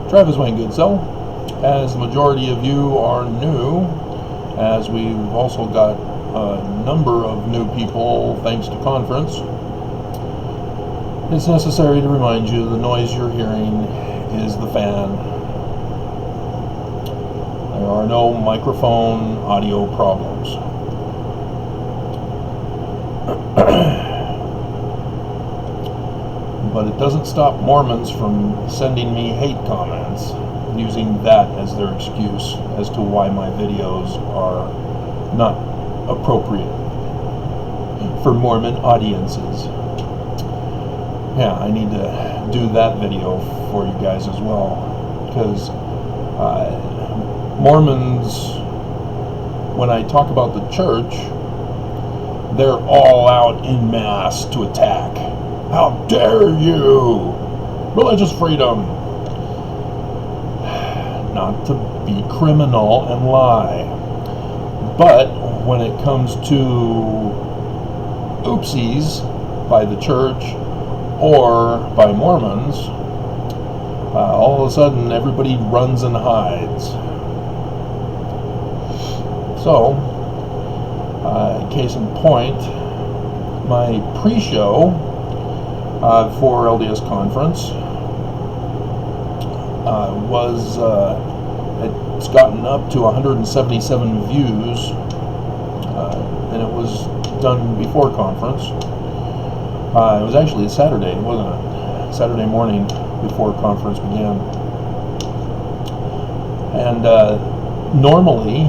Travis Wayne Goodsoe, as the majority of you are new, as we've also got a number of new people thanks to conference, it's necessary to remind you the noise you're hearing is the fan. There are no microphone audio problems. But it doesn't stop Mormons from sending me hate comments, using that as their excuse as to why my videos are not appropriate for Mormon audiences. Yeah, I need to do that video for you guys as well, because Mormons, when I talk about the church, they're all out in mass to attack. How dare you! Religious freedom! Not to be criminal and lie. But when it comes to oopsies by the church or by Mormons, all of a sudden everybody runs and hides. So, case in point, my pre-show for LDS conference it's gotten up to 177 views, and it was done before conference. It was actually a Saturday, wasn't it? Saturday morning before conference began. And normally,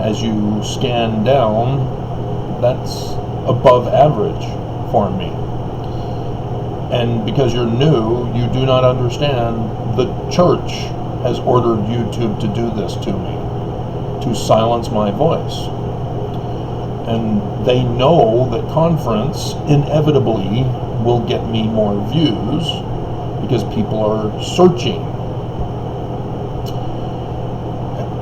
as you scan down, that's above average for me. And because you're new, you do not understand the church has ordered YouTube to do this to me, to silence my voice. And they know that conference inevitably will get me more views because people are searching.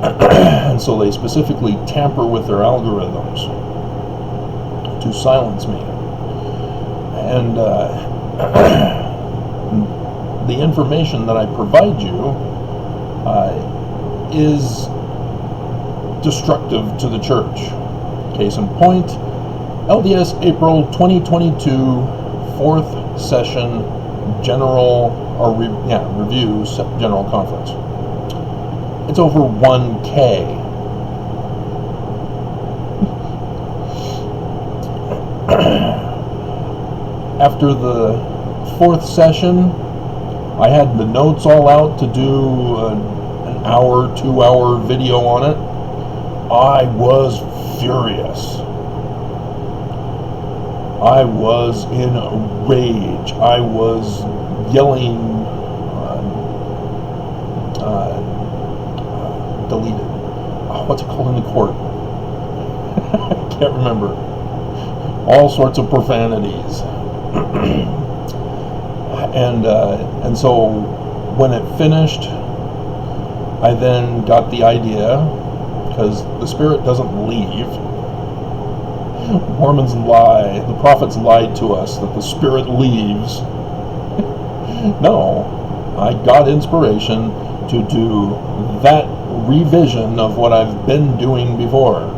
And so they specifically tamper with their algorithms to silence me. And the information that I provide you is destructive to the church. Case in point, LDS April 2022 4th session review general conference. It's over 1K. After the 4th session, I had the notes all out to do an hour, 2-hour video on it. I was furious. I was in a rage. I was yelling, deleted. What's it called in the court? I can't remember. All sorts of profanities. And so when it finished, I then got the idea, because the Spirit doesn't leave. Mormons lie. The prophets lied to us that the Spirit leaves. No, I got inspiration to do that revision of what I've been doing before.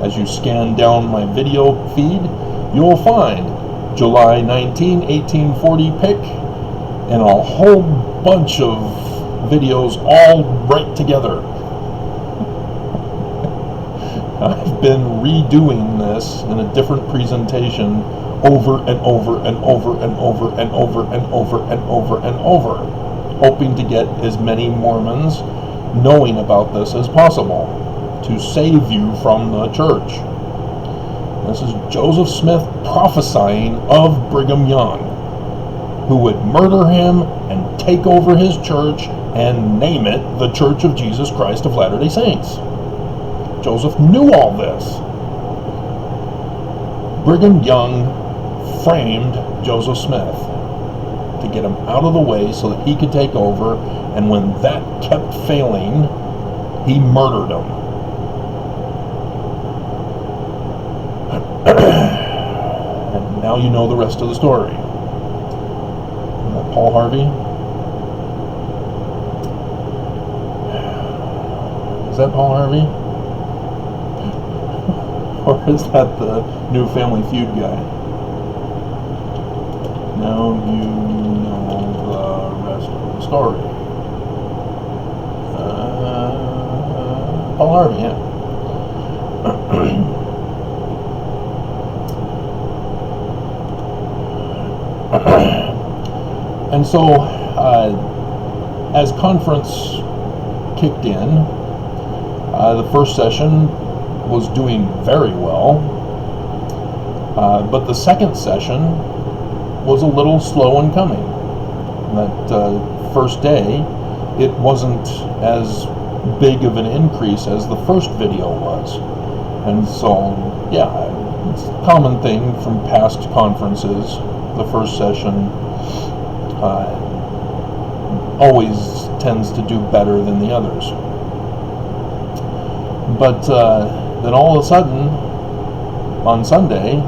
As you scan down my video feed, you'll find July 19, 1840 pic, and a whole bunch of videos all right together. I've been redoing this in a different presentation over and over and over and over and over and over and over and over, hoping to get as many Mormons knowing about this as possible to save you from the church. This is Joseph Smith prophesying of Brigham Young, who would murder him and take over his church and name it the Church of Jesus Christ of Latter-day Saints. Joseph knew all this. Brigham Young framed Joseph Smith to get him out of the way so that he could take over, and when that kept failing, he murdered him. And now you know the rest of the story. Paul Harvey. Is that Paul Harvey? Or is that the new Family Feud guy? Now you know the rest of the story. Paul Harvey, yeah. And so, as conference kicked in, the first session was doing very well, but the second session was a little slow in coming. That first day, it wasn't as big of an increase as the first video was. And so, yeah, it's a common thing from past conferences. The first session always tends to do better than the others. But then all of a sudden, on Sunday,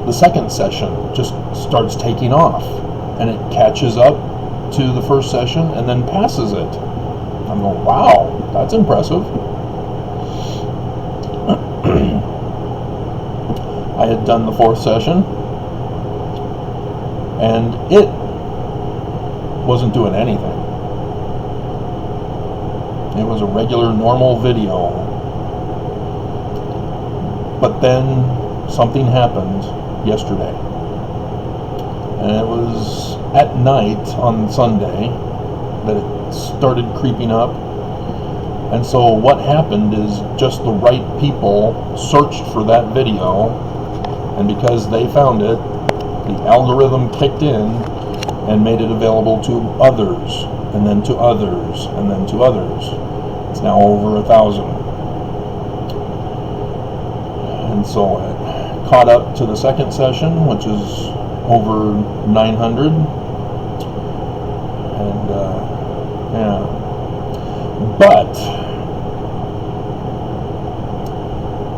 the second session just starts taking off, and it catches up to the first session and then passes it. I'm going, wow, that's impressive. I had done the fourth session, and it wasn't doing anything. It was a regular, normal video. But then something happened yesterday. And it was at night on Sunday that it started creeping up. And so what happened is just the right people searched for that video, and because they found it, the algorithm kicked in and made it available to others, and then to others, and then to others. It's now over 1,000. And so it caught up to the second session, which is over 900. And yeah. But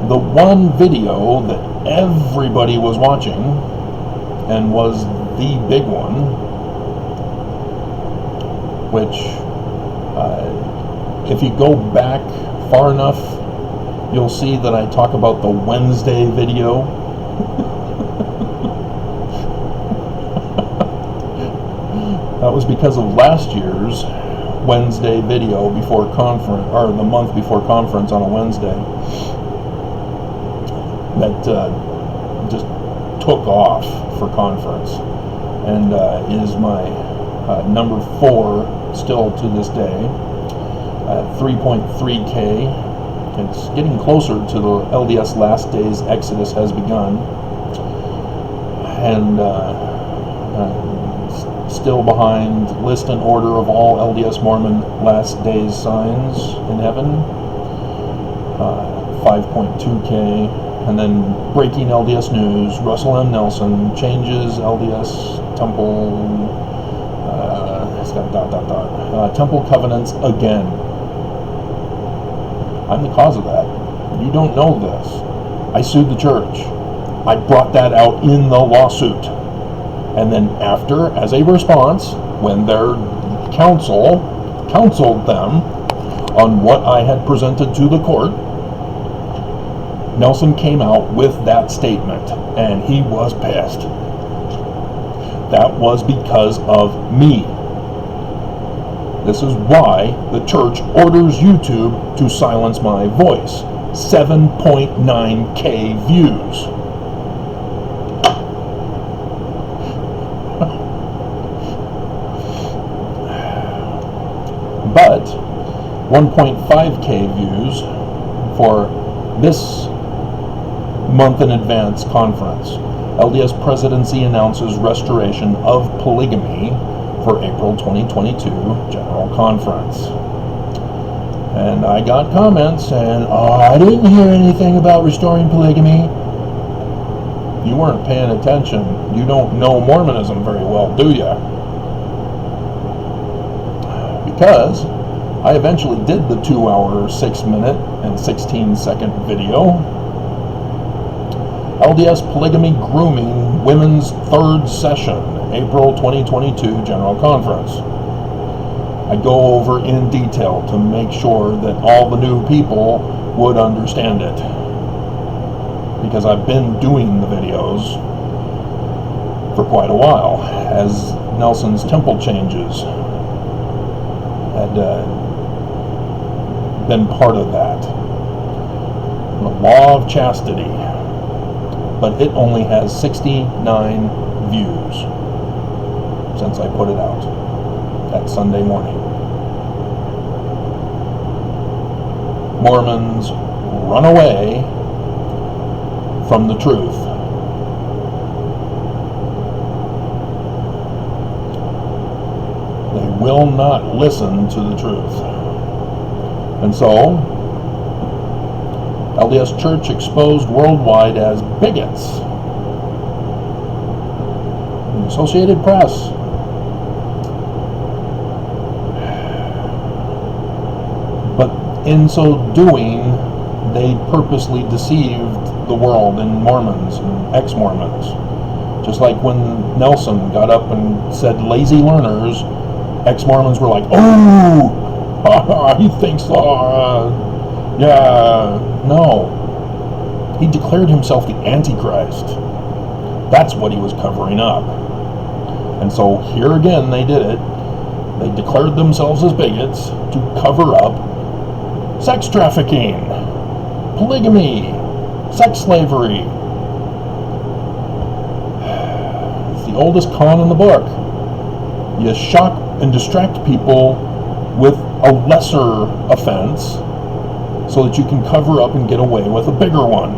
the one video that everybody was watching, and was the big one, which if you go back far enough, you'll see that I talk about the Wednesday video. That was because of last year's Wednesday video before conference, or the month before conference on a Wednesday, that just took off for conference, and is my number 4 still to this day, at 3.3K. It's getting closer to the LDS Last Days Exodus Has Begun, and still behind List and Order of All LDS Mormon Last Days Signs in Heaven, 5.2K. And then Breaking LDS News, Russell M. Nelson, Changes LDS Temple, it's got ... Temple Covenants Again. I'm the cause of that. You don't know this. I sued the church. I brought that out in the lawsuit. And then after, as a response, when their counsel counseled them on what I had presented to the court, Nelson came out with that statement, and he was pissed. That was because of me. This is why the church orders YouTube to silence my voice. 7.9K views. But 1.5K views for this month in advance conference. LDS Presidency announces restoration of polygamy for April 2022 General Conference. And I got comments saying, oh, I didn't hear anything about restoring polygamy. You weren't paying attention. You don't know Mormonism very well, do you? Because I eventually did the 2-hour, 6-minute, and 16-second video. LDS Polygamy Grooming Women's 3rd Session, April 2022 General Conference. I go over in detail to make sure that all the new people would understand it. Because I've been doing the videos for quite a while, as Nelson's temple changes had been part of that. The law of chastity. But it only has 69 views since I put it out that Sunday morning. Mormons run away from the truth. They will not listen to the truth. And so, LDS Church exposed worldwide as bigots. The Associated Press. But in so doing, they purposely deceived the world and Mormons and ex-Mormons. Just like when Nelson got up and said lazy learners, ex-Mormons were like, oh, he thinks, yeah, no. He declared himself the Antichrist. That's what he was covering up. And so here again they did it. They declared themselves as bigots to cover up sex trafficking, polygamy, sex slavery. It's the oldest con in the book. You shock and distract people with a lesser offense so that you can cover up and get away with a bigger one.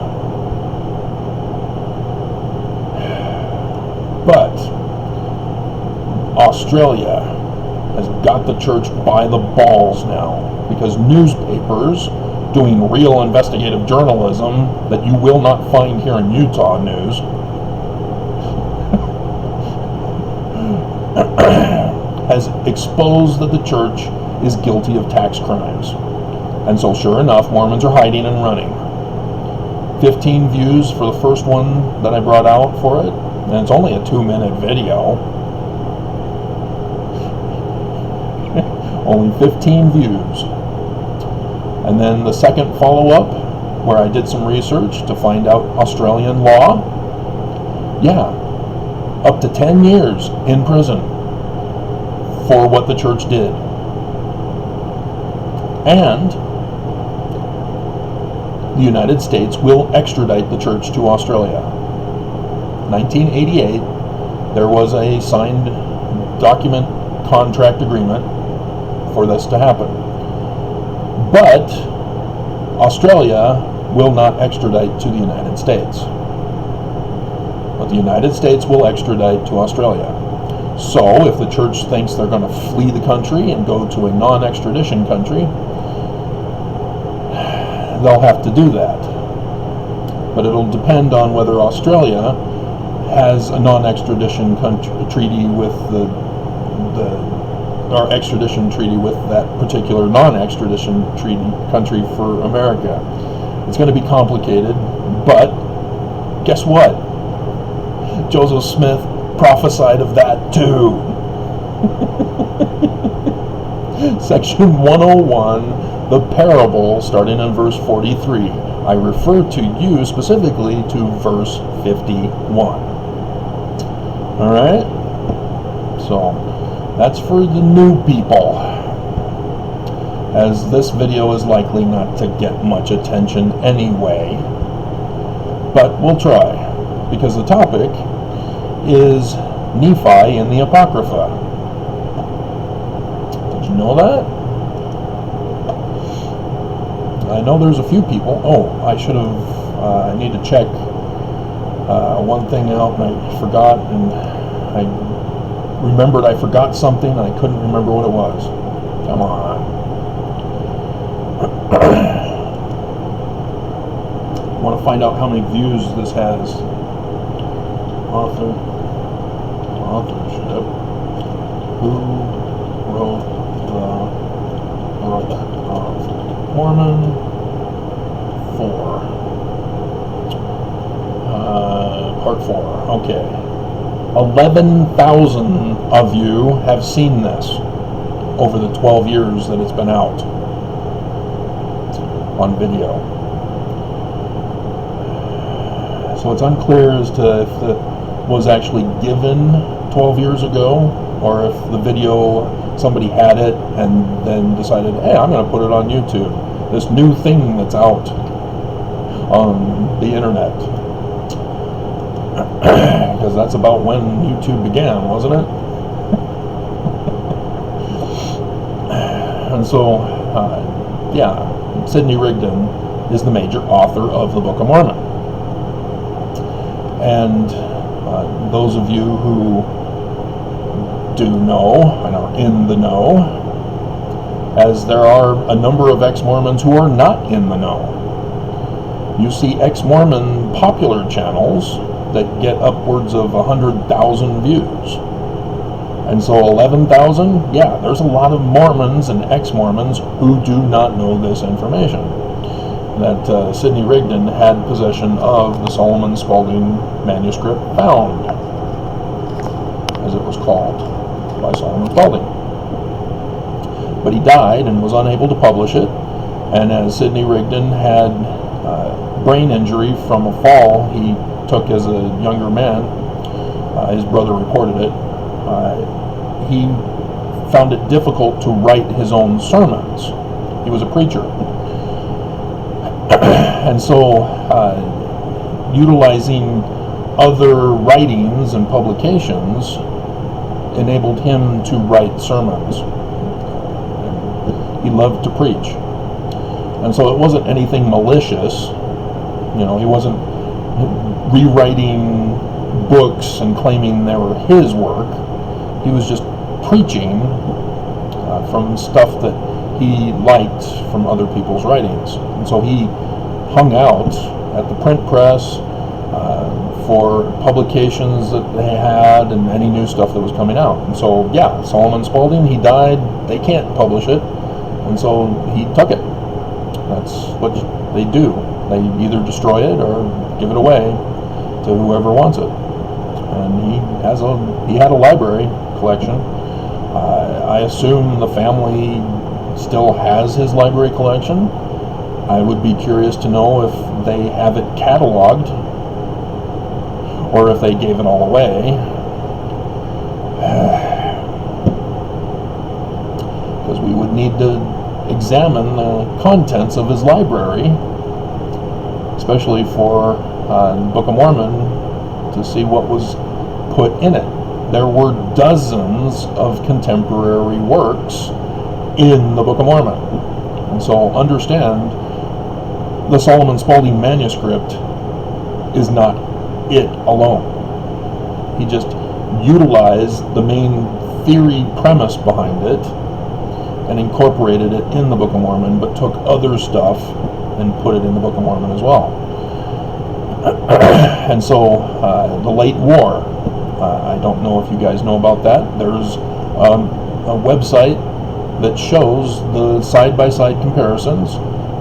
But Australia has got the church by the balls now, because newspapers doing real investigative journalism that you will not find here in Utah news has exposed that the church is guilty of tax crimes. And so sure enough, Mormons are hiding and running. 15 views for the first one that I brought out for it, and it's only a 2-minute video. Only 15 views. And then the second follow-up, where I did some research to find out Australian law, yeah, up to 10 years in prison for what the church did. And the United States will extradite the church to Australia. 1988, there was a signed document contract agreement for this to happen. But Australia will not extradite to the United States. But the United States will extradite to Australia. So if the church thinks they're going to flee the country and go to a non-extradition country, they'll have to do that. But it'll depend on whether Australia has a non-extradition treaty with or extradition treaty with that particular non-extradition treaty country for America. It's going to be complicated, but guess what? Joseph Smith prophesied of that too. Section 101, the parable, starting in verse 43. I refer to you specifically to verse 51. Alright? So, that's for the new people, as this video is likely not to get much attention anyway. But we'll try, because the topic is Nephi in the Apocrypha. Did you know that? I know there's a few people. Oh, I should have, I need to check one thing out, and I forgot, and I remembered I forgot something, and I couldn't remember what it was. Come on. I want to find out how many views this has. Authorship. Who wrote the Book of Mormon? 4. Part 4. Okay. 11,000 of you have seen this. over the 12 years that it's been out on video. So it's unclear as to if it was actually given 12 years ago, or if the video, somebody had it and then decided, hey, I'm going to put it on YouTube. This new thing that's out on the internet. Because that's about when YouTube began, wasn't it? And so, Sidney Rigdon is the major author of the Book of Mormon. And those of you who do know and are in the know, as there are a number of ex-Mormons who are not in the know. You see ex-Mormon popular channels that get upwards of 100,000 views. And so 11,000, yeah, there's a lot of Mormons and ex-Mormons who do not know this information. That Sidney Rigdon had possession of the Solomon Spaulding manuscript found, as it was called, by Solomon Spaulding. But he died and was unable to publish it, and as Sidney Rigdon had brain injury from a fall he took as a younger man, his brother reported it, he found it difficult to write his own sermons. He was a preacher. And so utilizing other writings and publications enabled him to write sermons. He loved to preach. And so it wasn't anything malicious. You know, he wasn't rewriting books and claiming they were his work. He was just preaching from stuff that he liked from other people's writings. And so he hung out at the print press for publications that they had and any new stuff that was coming out. And so, yeah, Solomon Spaulding, he died, they can't publish it, and so he took it. That's what they do. They either destroy it or give it away to whoever wants it. And he had a library collection. I assume the family still has his library collection. I would be curious to know if they have it cataloged or if they gave it all away. Because we would need to examine the contents of his library, especially for the Book of Mormon, to see what was put in it. There were dozens of contemporary works in the Book of Mormon. And so understand, the Solomon Spaulding manuscript is not it alone. He just utilized the main theory premise behind it and incorporated it in the Book of Mormon, but took other stuff and put it in the Book of Mormon as well. And so the late war, I don't know if you guys know about that. There's a website that shows the side-by-side comparisons.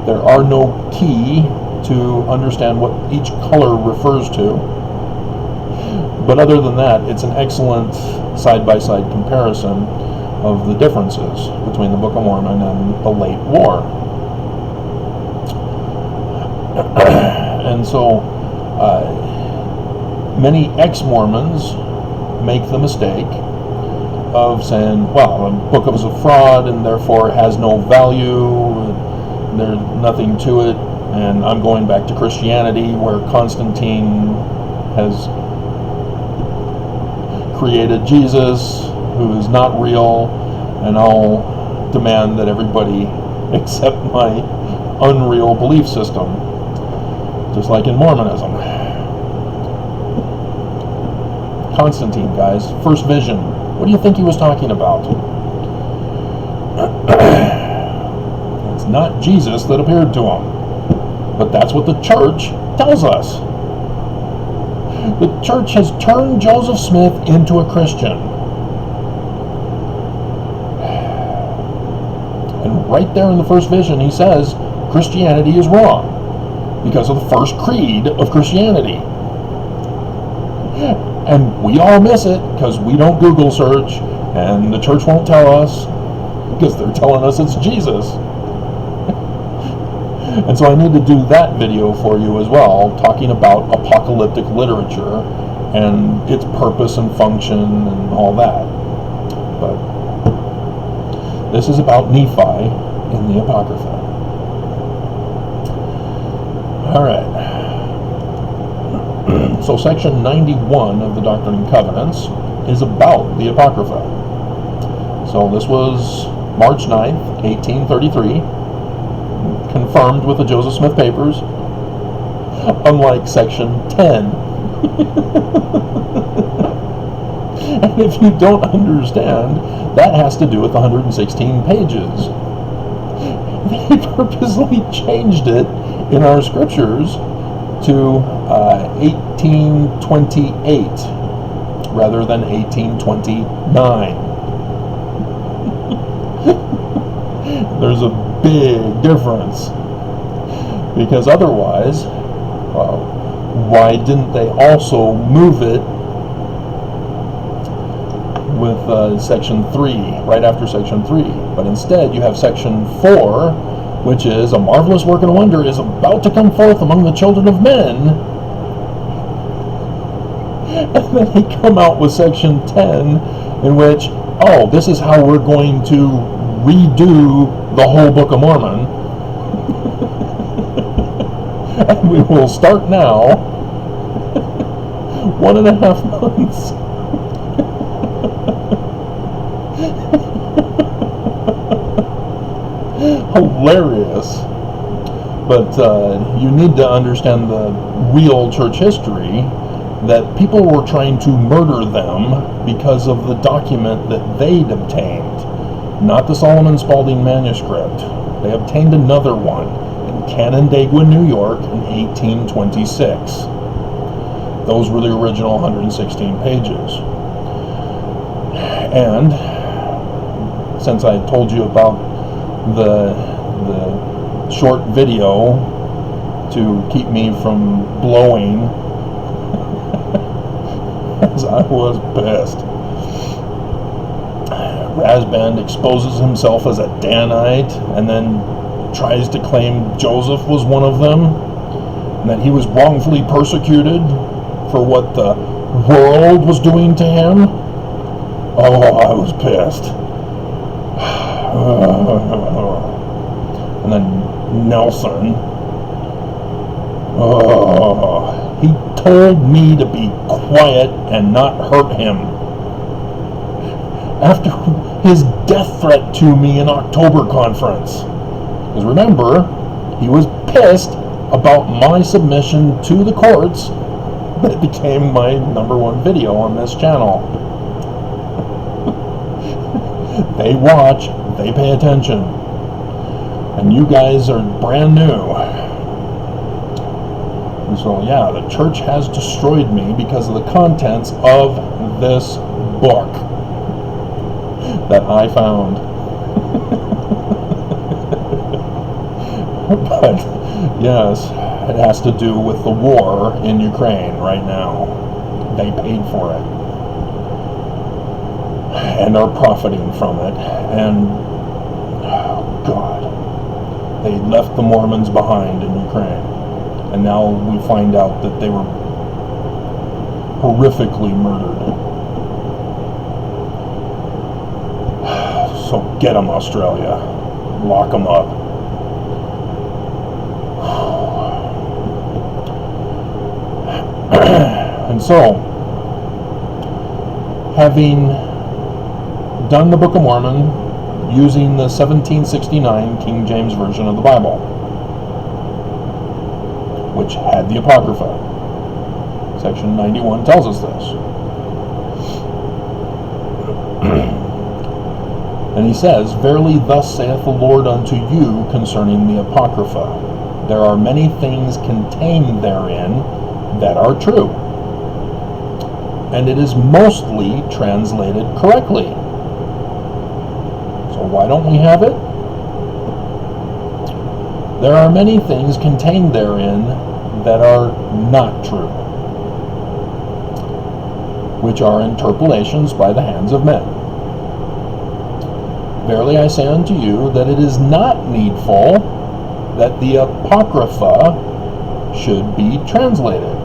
There are no key to understand what each color refers to. But other than that, it's an excellent side-by-side comparison of the differences between the Book of Mormon and the late war. And so many ex-Mormons make the mistake of saying, well, the book is a fraud and therefore it has no value, there's nothing to it, and I'm going back to Christianity where Constantine has created Jesus, who is not real, and I'll demand that everybody accept my unreal belief system, just like in Mormonism. Constantine, guys, first vision. What do you think he was talking about? It's not Jesus that appeared to him, but that's what the church tells us. The church has turned Joseph Smith into a Christian. And right there in the first vision, he says Christianity is wrong because of the first creed of Christianity. And we all miss it because we don't Google search, and the church won't tell us. because they're telling us it's Jesus. And so I need to do that video for you as well, talking about apocalyptic literature and its purpose and function and all that. But this is about Nephi in the Apocrypha. Alright. So section 91 of the Doctrine and Covenants is about the Apocrypha. So this was March 9th, 1833, confirmed with the Joseph Smith papers, unlike section 10. And if you don't understand, that has to do with the 116 pages. They purposely changed it in our scriptures to 1828 rather than 1829. There's a big difference, because otherwise, why didn't they also move it with section 3, right after section 3? But instead you have section 4, which is a marvelous work and wonder is about to come forth among the children of men. And then they come out with section 10, in which, oh, this is how we're going to redo the whole Book of Mormon. And we will start now. 1.5 months. Hilarious. But you need to understand the real church history, that people were trying to murder them because of the document that they'd obtained. Not the Solomon Spaulding manuscript. They obtained another one in Canandaigua, New York in 1826. Those were the original 116 pages. And since I told you about the short video to keep me from blowing, as I was pissed, Razband exposes himself as a Danite and then tries to claim Joseph was one of them, and that he was wrongfully persecuted for what the world was doing to him. Oh, I was pissed. And then Nelson, he told me to be quiet and not hurt him after his death threat to me in October conference. Because remember, he was pissed about my submission to the courts, but it became my #1 video on this channel. They watch, they pay attention, and you guys are brand new. And so yeah, the church has destroyed me because of the contents of this book that I found. But yes, it has to do with the war in Ukraine right now. They paid for it and are profiting from it. And oh God, they left the Mormons behind in Ukraine, and now we find out that they were horrifically murdered. So get them, Australia. Lock them up. And so, having done the Book of Mormon using the 1769 King James Version of the Bible, which had the Apocrypha, section 91 tells us this. And he says, "Verily thus saith the Lord unto you concerning the Apocrypha, there are many things contained therein that are true, and it is mostly translated correctly." So why don't we have it? There are many things contained therein that are not true, which are interpolations by the hands of men. Verily I say unto you that it is not needful that the Apocrypha should be translated.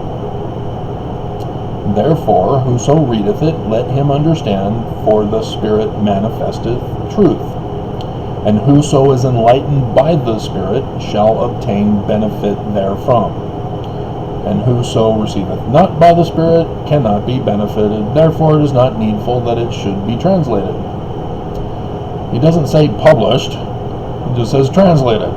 Therefore, whoso readeth it, let him understand, for the Spirit manifesteth truth. And whoso is enlightened by the Spirit shall obtain benefit therefrom. And whoso receiveth not by the Spirit cannot be benefited. Therefore it is not needful that it should be translated. He doesn't say published, he just says translated.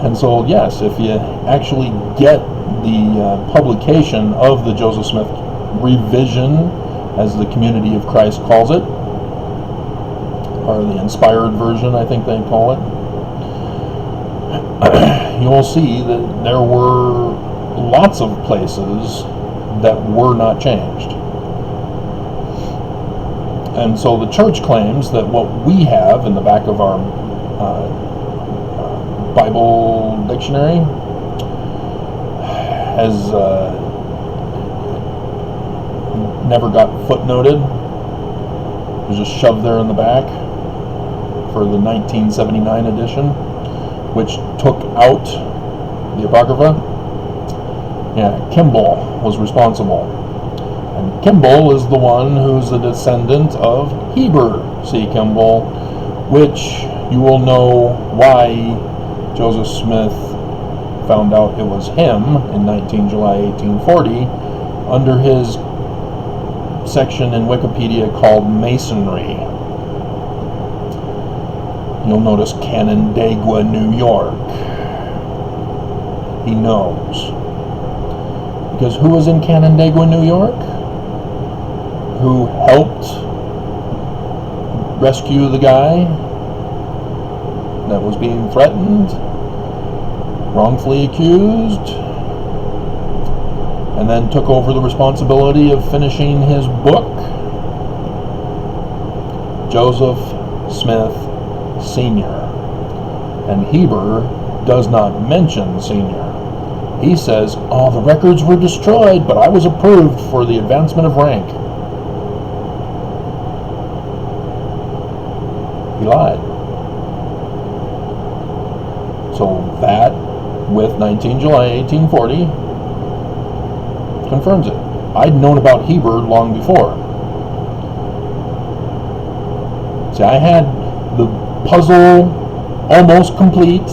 And so, yes, if you actually get the publication of the Joseph Smith revision, as the Community of Christ calls it, or the inspired version, I think they call it, you will see that there were lots of places that were not changed. And so the church claims that what we have in the back of our Bible dictionary has never got footnoted. It was just shoved there in the back for the 1979 edition, which took out the Apocrypha. Yeah, Kimball was responsible. And Kimball is the one who's a descendant of Heber C. Kimball, which you will know why Joseph Smith found out it was him in 19 July 1840 under his section in Wikipedia called Masonry. You'll notice Canandaigua, New York. He knows. Because who was in Canandaigua, New York? Who helped rescue the guy that was being threatened, wrongfully accused, and then took over the responsibility of finishing his book? Joseph Smith Sr. And Heber does not mention Sr. He says, oh, the records were destroyed, but I was approved for the advancement of rank. He lied. So that, with 19 July 1840, confirms it. I'd known about Heber long before. See, I had the puzzle almost complete,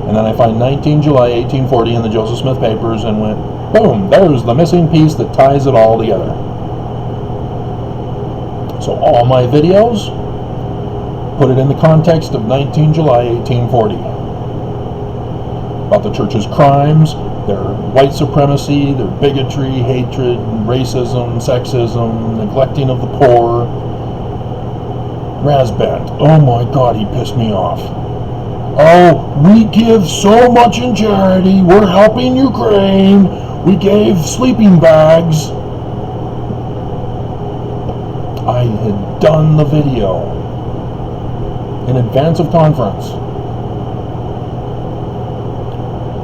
and then I find 19 July 1840 in the Joseph Smith papers and went, boom, there's the missing piece that ties it all together. So all my videos, put it in the context of 19 July 1840. About the church's crimes, their white supremacy, their bigotry, hatred, racism, sexism, neglecting of the poor. Rasband, oh my God, he pissed me off. Oh, we give so much in charity, we're helping Ukraine, we gave sleeping bags. I had done the video in advance of conference.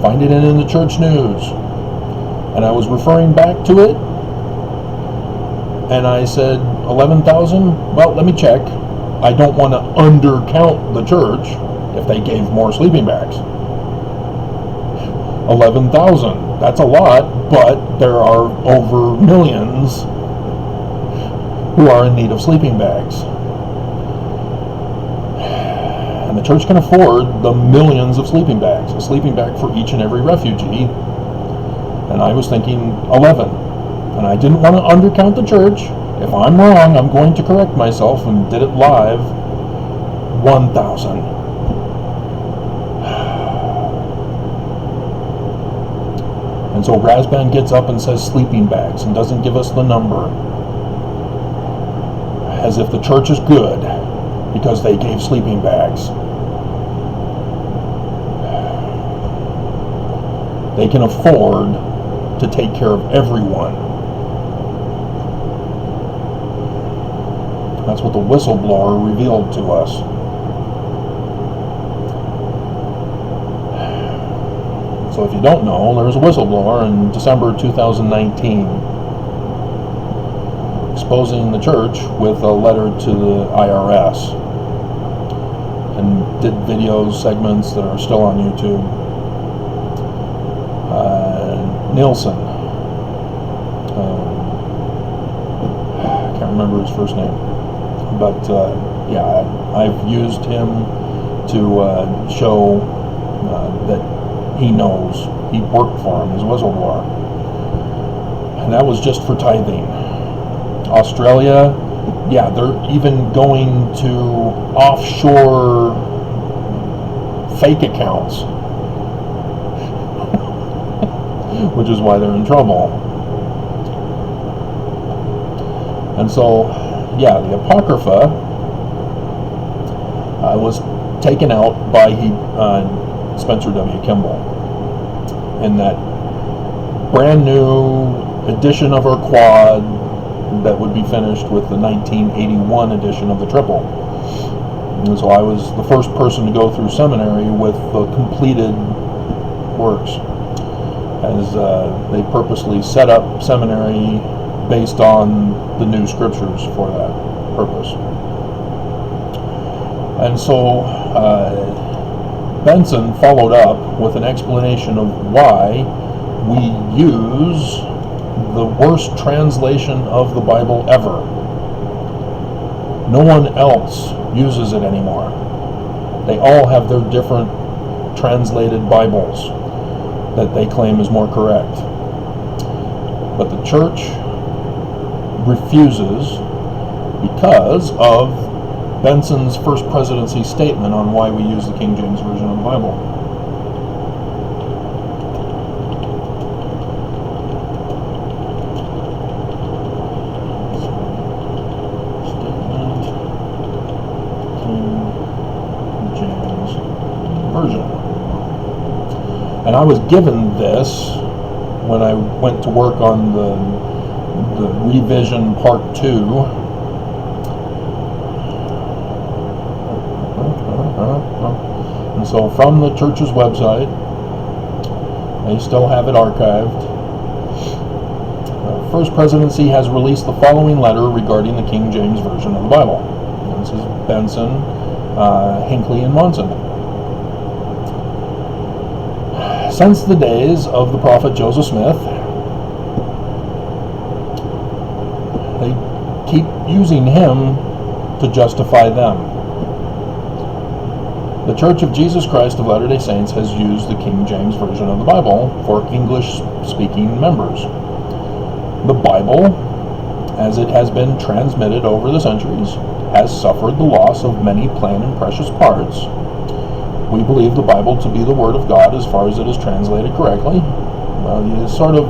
Find it in the church news. And I was referring back to it, and I said 11,000. Well, let me check. I don't want to undercount the church if they gave more sleeping bags. 11,000. That's a lot, but there are over millions who are in need of sleeping bags. And the church can afford the millions of sleeping bags, a sleeping bag for each and every refugee. And I was thinking 11. And I didn't want to undercount the church. If I'm wrong, I'm going to correct myself, and did it live. 1,000. And so Rasband gets up and says sleeping bags and doesn't give us the number. As if the church is good because they gave sleeping bags. They can afford to take care of everyone. That's what the whistleblower revealed to us. So if you don't know, there was a whistleblower in December 2019 exposing the church with a letter to the IRS, and did video segments that are still on YouTube. Nielsen, I can't remember his first name, but yeah, I've used him to show that he knows. He worked for him as a whistleblower, and that was just for tithing. Australia, yeah, they're even going to offshore fake accounts, which is why they're in trouble. And so, yeah, the Apocrypha was taken out by Spencer W. Kimball in that brand new edition of our quad that would be finished with the 1981 edition of the triple. And so I was the first person to go through seminary with the completed works, as they purposely set up seminary based on the new scriptures for that purpose. And so Benson followed up with an explanation of why we use the worst translation of the Bible ever. No one else uses it anymore. They all have their different translated Bibles that they claim is more correct. But the church refuses because of Benson's first presidency statement on why we use the King James Version of the Bible. And I was given this when I went to work on the revision part 2. And so from the church's website, they still have it archived. First Presidency has released the following letter regarding the King James Version of the Bible. And this is Benson, Hinckley, and Monson. Since the days of the prophet Joseph Smith, they keep using him to justify them. The Church of Jesus Christ of Latter-day Saints has used the King James Version of the Bible for English-speaking members. The Bible, as it has been transmitted over the centuries, has suffered the loss of many plain and precious parts. We believe the Bible to be the Word of God as far as it is translated correctly. Well, you sort of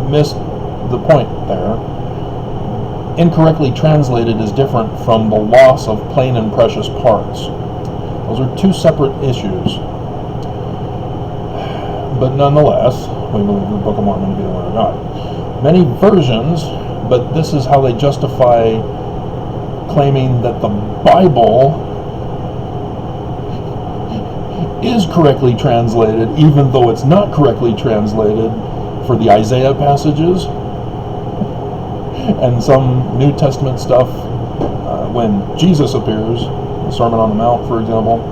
missed the point there. Incorrectly translated is different from the loss of plain and precious parts. Those are two separate issues. But nonetheless, we believe the Book of Mormon to be the Word of God. Many versions, but this is how they justify claiming that the Bible is correctly translated, even though it's not correctly translated for the Isaiah passages and some New Testament stuff when Jesus appears, the Sermon on the Mount, for example,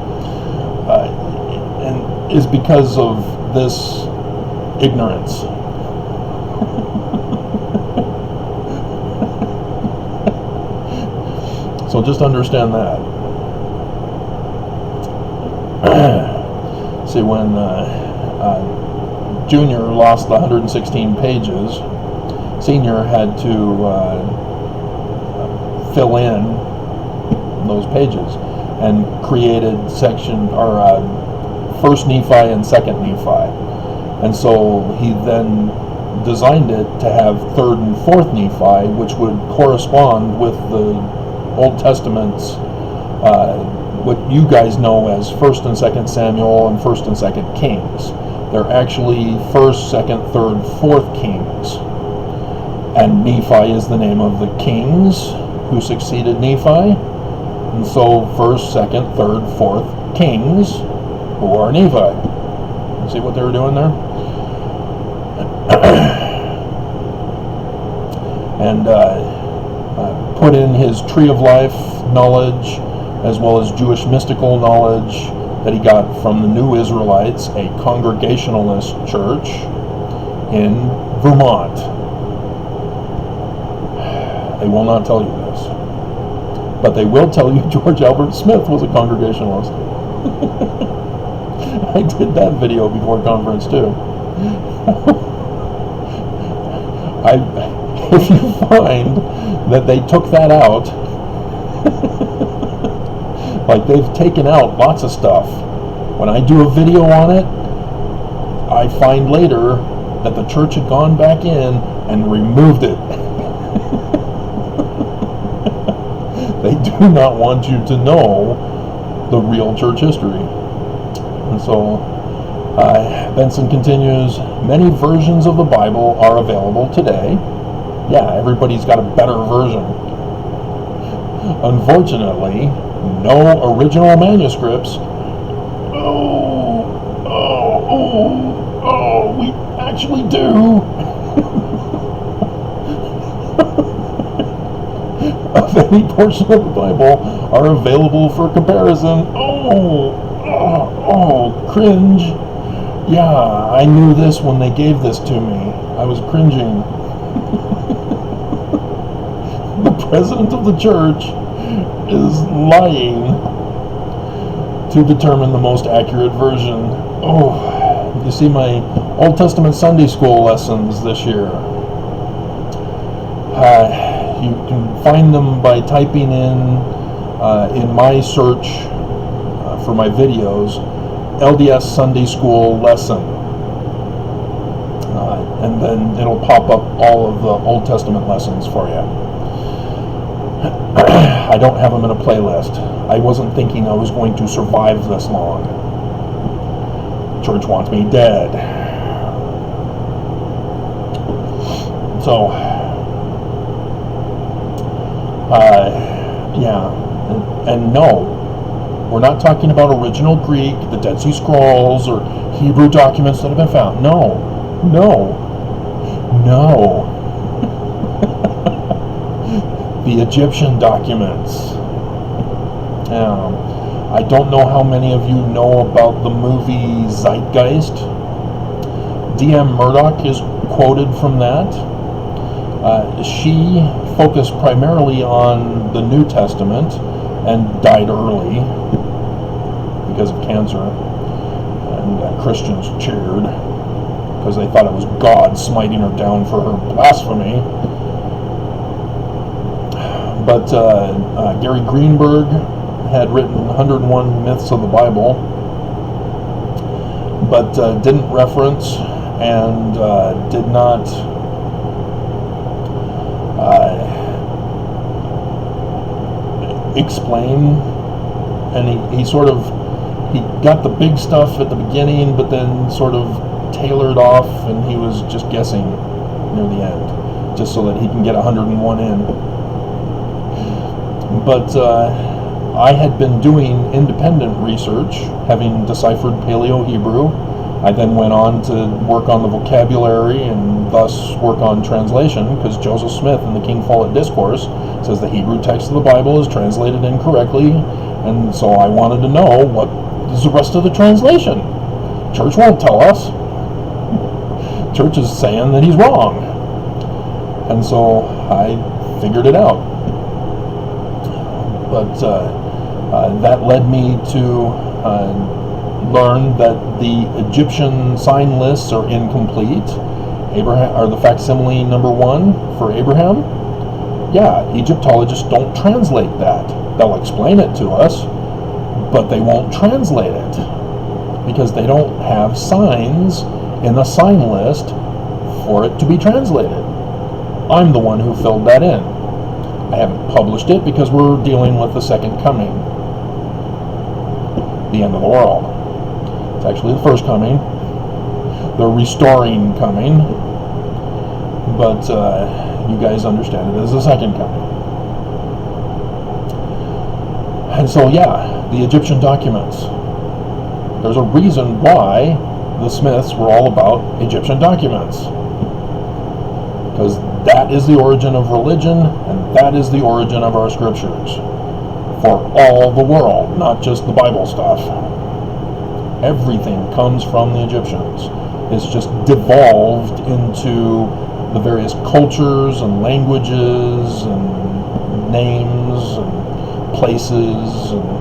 and is because of this ignorance. So just understand that. See, when Junior lost the 116 pages, Senior had to fill in those pages and created section or First Nephi and Second Nephi, and so he then designed it to have Third and Fourth Nephi, which would correspond with the Old Testament's what you guys know as 1st and 2nd Samuel and 1st and 2nd Kings. They're actually 1st, 2nd, 3rd, 4th Kings. And Nephi is the name of the kings who succeeded Nephi. And so 1st, 2nd, 3rd, 4th Kings who are Nephi. You see what they were doing there? And put in his tree of life knowledge, as well as Jewish mystical knowledge that he got from the New Israelites, a Congregationalist church in Vermont. They will not tell you this, but they will tell you George Albert Smith was a Congregationalist. I did that video before conference too. If you find that they took that out, like they've taken out lots of stuff. When I do a video on it, I find later that the church had gone back in and removed it. They do not want you to know the real church history. And so Benson continues, many versions of the Bible are available today. Yeah, everybody's got a better version. Unfortunately, no original manuscripts. We actually do. Of any portion of the Bible are available for comparison. Cringe. Yeah, I knew this when they gave this to me. I was cringing. The president of the church is lying to determine the most accurate version. You see my Old Testament Sunday school lessons this year. You can find them by typing in my search for my videos, LDS Sunday School lesson. And then it'll pop up all of the Old Testament lessons for you. I don't have them in a playlist. I wasn't thinking I was going to survive this long. Church wants me dead. So, and no, we're not talking about original Greek, the Dead Sea Scrolls, or Hebrew documents that have been found. No. The Egyptian documents. I don't know how many of you know about the movie Zeitgeist. D.M. Murdoch is quoted from that. She focused primarily on the New Testament and died early because of cancer. And Christians cheered because they thought it was God smiting her down for her blasphemy. But Gary Greenberg had written 101 Myths of the Bible, but didn't reference and did not explain, and he got the big stuff at the beginning, but then sort of tailored off, and he was just guessing near the end, just so that he can get 101 in. But I had been doing independent research, having deciphered Paleo-Hebrew. I then went on to work on the vocabulary and thus work on translation, because Joseph Smith in the King Follett Discourse says the Hebrew text of the Bible is translated incorrectly, and so I wanted to know what is the rest of the translation. Church won't tell us. Church is saying that he's wrong. And so I figured it out. But that led me to learn that the Egyptian sign lists are incomplete. Abraham, or the facsimile number 1 for Abraham. Yeah, Egyptologists don't translate that. They'll explain it to us, but they won't translate it because they don't have signs in the sign list for it to be translated. I'm the one who filled that in. I haven't published it because we're dealing with the second coming, the end of the world. It's actually the first coming, the restoring coming, but you guys understand it as the second coming. And so, yeah, the Egyptian documents. There's a reason why the Smiths were all about Egyptian documents, because That is the origin of religion, and that is the origin of our scriptures. For all the world, not just the Bible stuff. Everything comes from the Egyptians. It's just devolved into the various cultures and languages and names and places and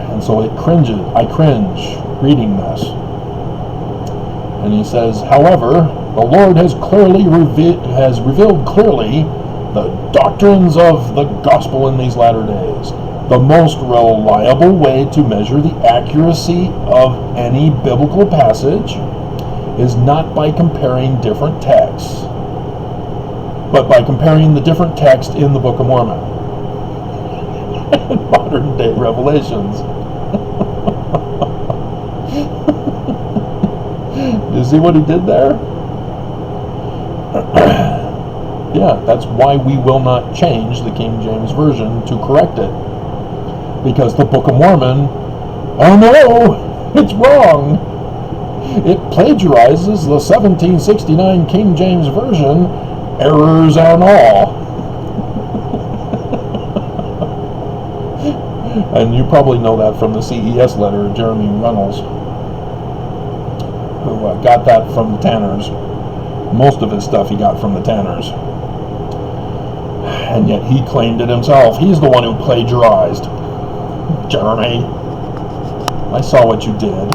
and so I cringe reading this. And he says, however, the Lord has revealed clearly the doctrines of the gospel in these latter days. The most reliable way to measure the accuracy of any biblical passage is not by comparing different texts, but by comparing the different texts in the Book of Mormon and modern day revelations. You see what he did there? Yeah, that's why we will not change the King James Version to correct it. Because the Book of Mormon, oh no, it's wrong. It plagiarizes the 1769 King James Version, errors and all. And you probably know that from the CES letter of Jeremy Reynolds, who got that from the Tanners. Most of his stuff he got from the Tanners. And yet he claimed it himself. He's the one who plagiarized. Jeremy, I saw what you did.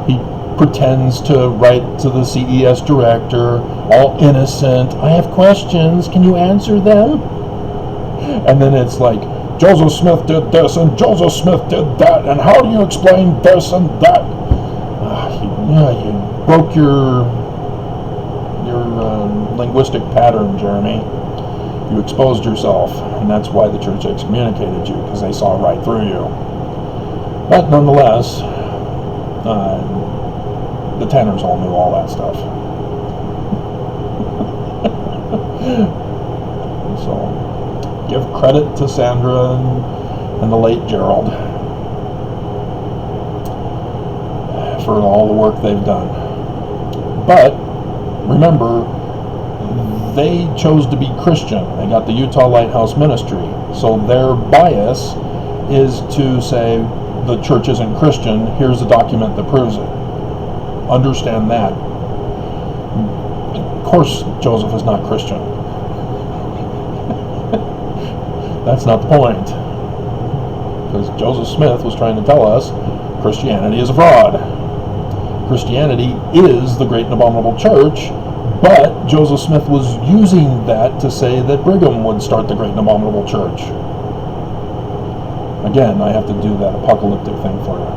He pretends to write to the CES director, all innocent. I have questions. Can you answer them? And then it's like, Joseph Smith did this, and Joseph Smith did that, and how do you explain this and that? You broke your linguistic pattern, Jeremy. You exposed yourself, and that's why the church excommunicated you, because they saw right through you. But nonetheless, the Tanners all knew all that stuff. So, give credit to Sandra and the late Gerald for all the work they've done. But remember, they chose to be Christian. They got the Utah Lighthouse Ministry. So their bias is to say the church isn't Christian. Here's a document that proves it. Understand that. Of course, Joseph is not Christian. That's not the point. Because Joseph Smith was trying to tell us Christianity is a fraud. Christianity is the great and abominable church, but Joseph Smith was using that to say that Brigham would start the great and abominable church. Again, I have to do that apocalyptic thing for you.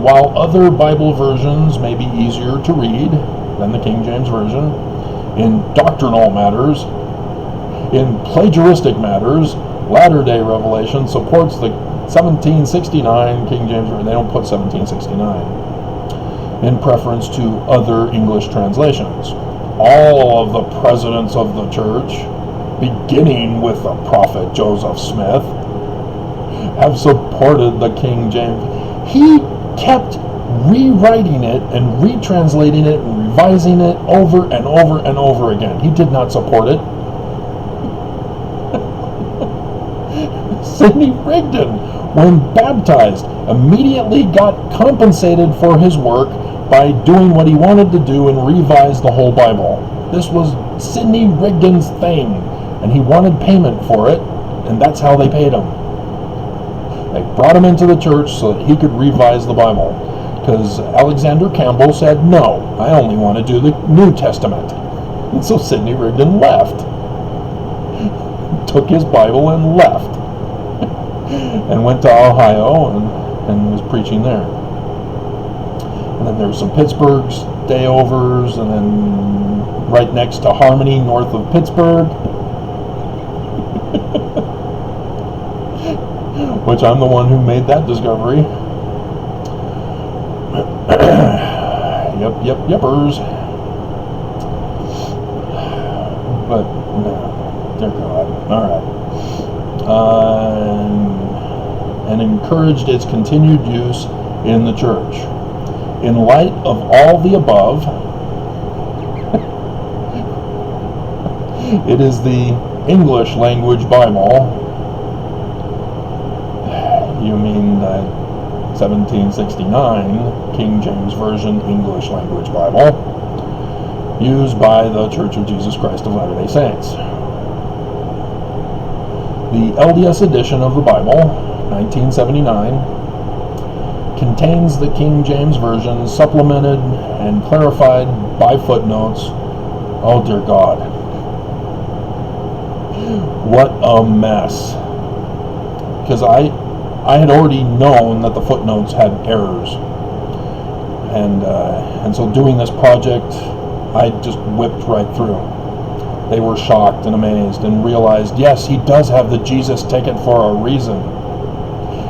While other Bible versions may be easier to read than the King James Version, in doctrinal matters, in plagiaristic matters, Latter-day Revelation supports the 1769 King James Version. They don't put 1769 in preference to other English translations. All of the presidents of the church, beginning with the prophet Joseph Smith, have supported the King James. He kept rewriting it and retranslating it and revising it over and over and over again. He did not support it. Sidney Rigdon, when baptized, immediately got compensated for his work by doing what he wanted to do and revise the whole Bible. This was Sidney Rigdon's thing, and he wanted payment for it, and that's how they paid him. They brought him into the church so that he could revise the Bible, because Alexander Campbell said, no, I only want to do the New Testament. And so Sidney Rigdon left. Took his Bible and left. And went to Ohio and was preaching there. And then there were some Pittsburgh stayovers, and then right next to Harmony, north of Pittsburgh, which I'm the one who made that discovery. Yepers. But no, dear God. All right. and encouraged its continued use in the church. In light of all the above, it is the English language Bible. You mean the 1769 King James Version English language Bible, used by the Church of Jesus Christ of Latter-day Saints. The LDS edition of the Bible, 1979, contains the King James Version supplemented and clarified by footnotes. Oh dear God. What a mess. Because I had already known that the footnotes had errors. And so doing this project, I just whipped right through. They were shocked and amazed and realized, yes, he does have the Jesus ticket for a reason.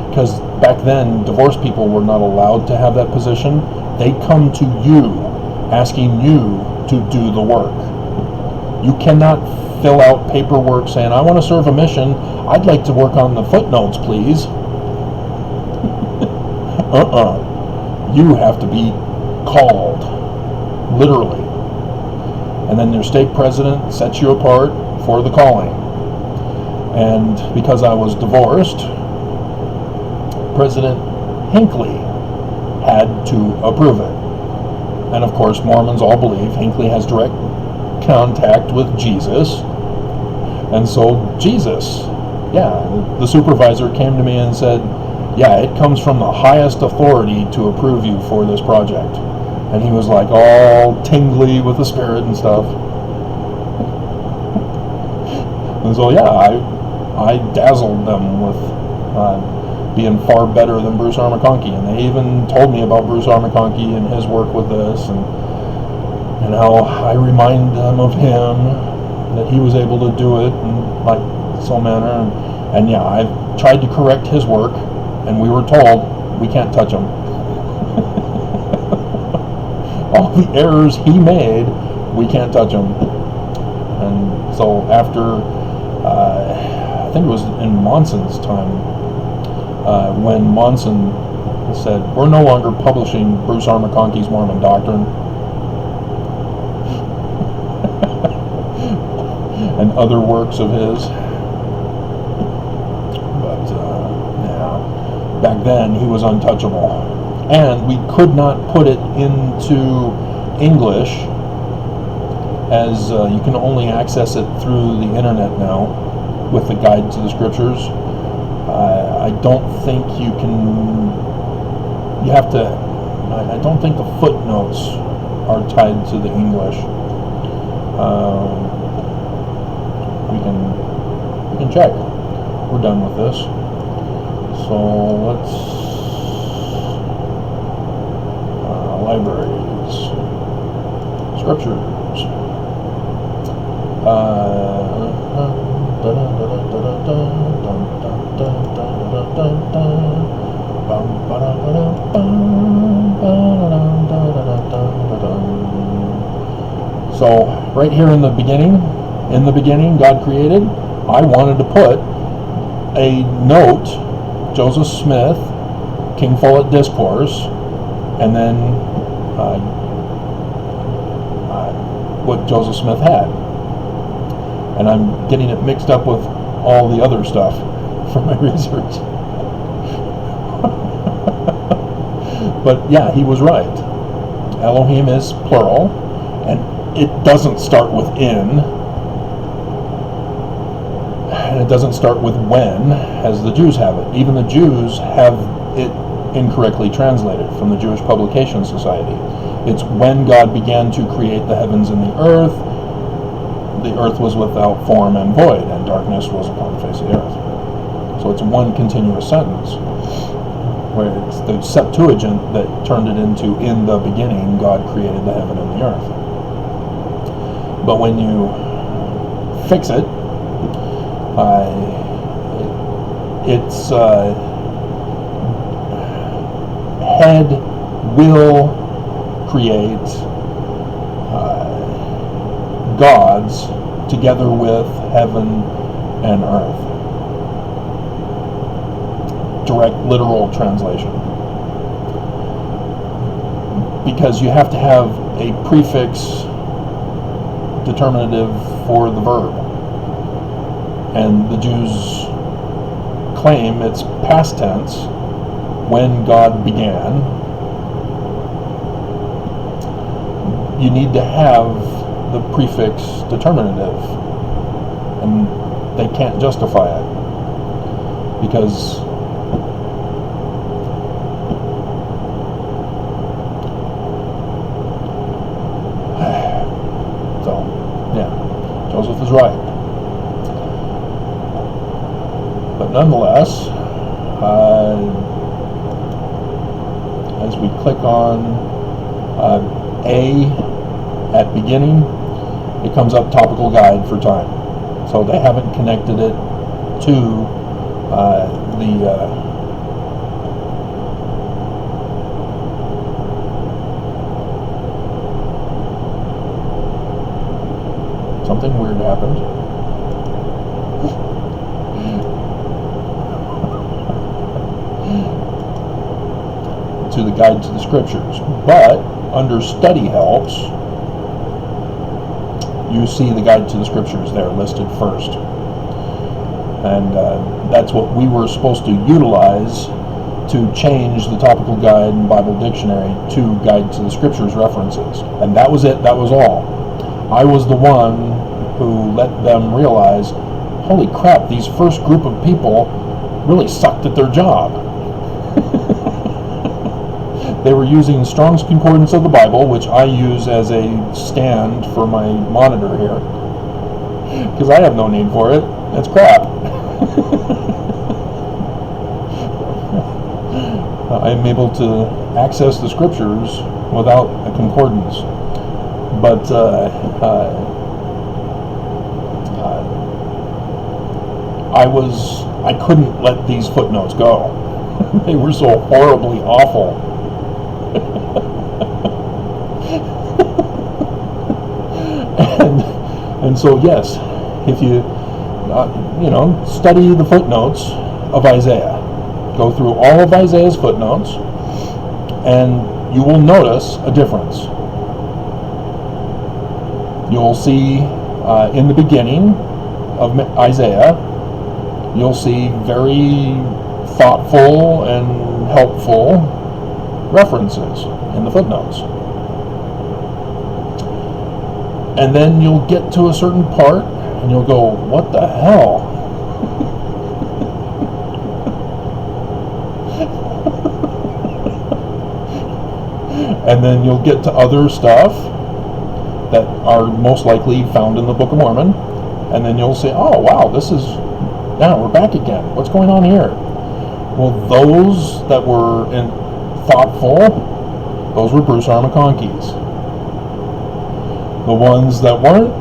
Because back then, divorced people were not allowed to have that position. They'd come to you, asking you to do the work. You cannot fill out paperwork saying, I want to serve a mission. I'd like to work on the footnotes, please. You have to be called, literally. And then your state president sets you apart for the calling. And because I was divorced, President Hinckley had to approve it. And of course, Mormons all believe Hinckley has direct contact with Jesus. And so Jesus, the supervisor came to me and said, yeah, it comes from the highest authority to approve you for this project. And he was like all tingly with the spirit and stuff. And so I dazzled them with being far better than Bruce R. McConkie. And they even told me about Bruce R. McConkie and his work with this, and how I remind them of him, that he was able to do it in like so manner. And I've tried to correct his work, and we were told we can't touch him. All the errors he made, we can't touch him. And so after, I think it was in Monson's time, when Monson said, we're no longer publishing Bruce R. McConkie's Mormon Doctrine and other works of his. But, back then he was untouchable. And we could not put it into English, as you can only access it through the internet now with the guide to the scriptures. I don't think you can, I don't think the footnotes are tied to the English. We can check. We're done with this. So let's, libraries, scriptures. So right here in the beginning, God created. I wanted to put a note, Joseph Smith, King Follett Discourse, and then what Joseph Smith had. And I'm getting it mixed up with all the other stuff from my research. But he was right. Elohim is plural, and it doesn't start with in, and it doesn't start with when, as the Jews have it. Even the Jews have it incorrectly translated from the Jewish Publication Society. It's when God began to create the heavens and the earth was without form and void, and darkness was upon the face of the earth. So it's one continuous sentence, where it's the Septuagint that turned it into, in the beginning, God created the heaven and the earth. But when you fix it, it's head will create gods together with heaven and earth. direct literal translation, because you have to have a prefix determinative for the verb, and the Jews claim it's past tense, when God began. You need to have the prefix determinative, and they can't justify it because so yeah, Joseph is right. But nonetheless, as we click on A at beginning, it comes up topical guide for time. So they haven't connected it to something weird happened. To the guide to the scriptures. But under study helps, you see the guide to the scriptures there listed first. And that's what we were supposed to utilize to change the topical guide and Bible dictionary to guide to the scriptures references. And that was it, that was all. I was the one who let them realize, holy crap, these first group of people really sucked at their job. They were using Strong's Concordance of the Bible, which I use as a stand for my monitor here, because I have no need for it. It's crap. I'm able to access the scriptures without a concordance. But I couldn't let these footnotes go. They were so horribly awful. And so yes, if you study the footnotes of Isaiah, go through all of Isaiah's footnotes, and you will notice a difference. You'll see in the beginning of Isaiah, you'll see very thoughtful and helpful references in the footnotes. And then you'll get to a certain part and you'll go, what the hell? And then you'll get to other stuff that are most likely found in the Book of Mormon, and then you'll say, oh wow, we're back again. What's going on here? Well, those that were thoughtful, those were Bruce R. McConkey's. The ones that weren't,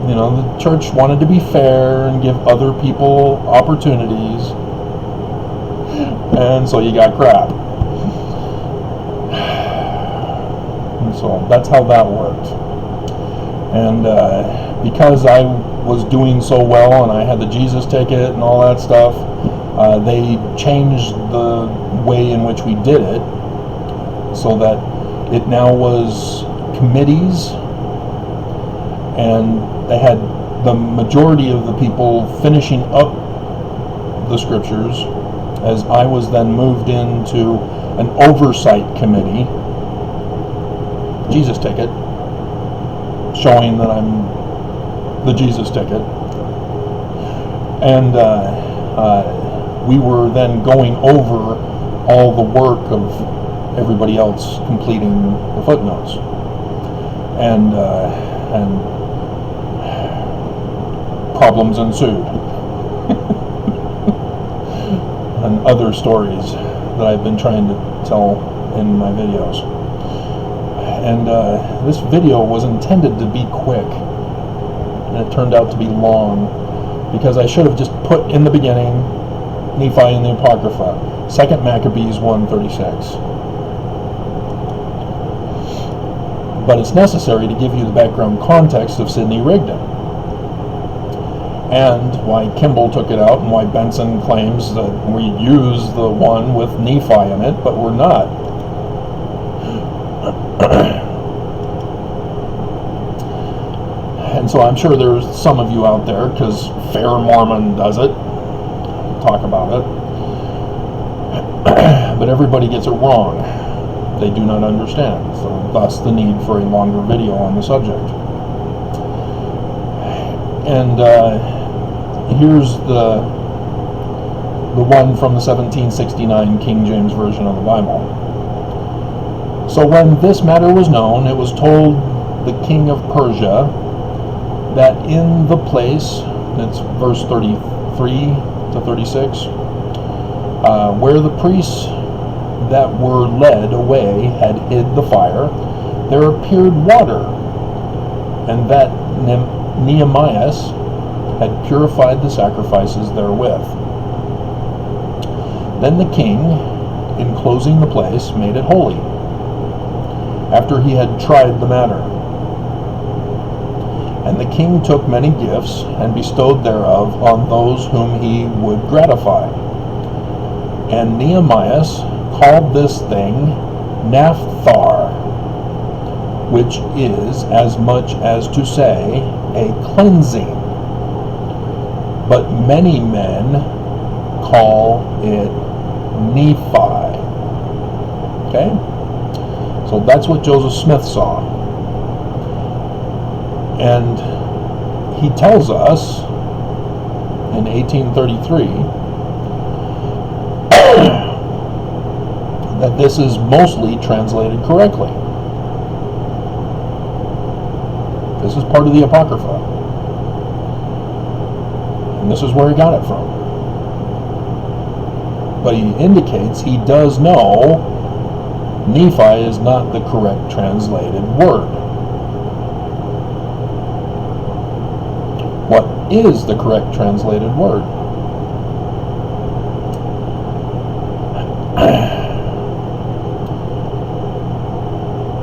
the church wanted to be fair and give other people opportunities, and so you got crap. And so that's how that worked. And because I was doing so well and I had the Jesus ticket and all that stuff, they changed the way in which we did it so that it now was committees, and they had the majority of the people finishing up the scriptures, as I was then moved into an oversight committee, Jesus ticket, showing that I'm the Jesus ticket. And we were then going over all the work of everybody else completing the footnotes. And problems ensued. And other stories that I've been trying to tell in my videos. And this video was intended to be quick, and it turned out to be long, because I should have just put in the beginning Nephi and the Apocrypha, 2 Maccabees 1:36. But it's necessary to give you the background context of Sidney Rigdon. and why Kimball took it out, and why Benson claims that we use the one with Nephi in it, but we're not. And so I'm sure there's some of you out there, because Fair Mormon does it, talk about it, but everybody gets it wrong. They do not understand, so thus the need for a longer video on the subject. And here's the one from the 1769 King James Version of the Bible. So when this matter was known, it was told the king of Persia that in the place, it's verse 33 to 36, where the priests that were led away had hid the fire, there appeared water, and that Nehemiah had purified the sacrifices therewith. Then the king, enclosing the place, made it holy, after he had tried the matter. And the king took many gifts, and bestowed thereof on those whom he would gratify. And Nehemiah called this thing Naphtha, which is as much as to say a cleansing. But many men call it Nephi. Okay? So that's what Joseph Smith saw. And he tells us in 1833 that this is mostly translated correctly. This is part of the Apocrypha. And this is where he got it from. But he indicates he does know Nephi is not the correct translated word. What is the correct translated word?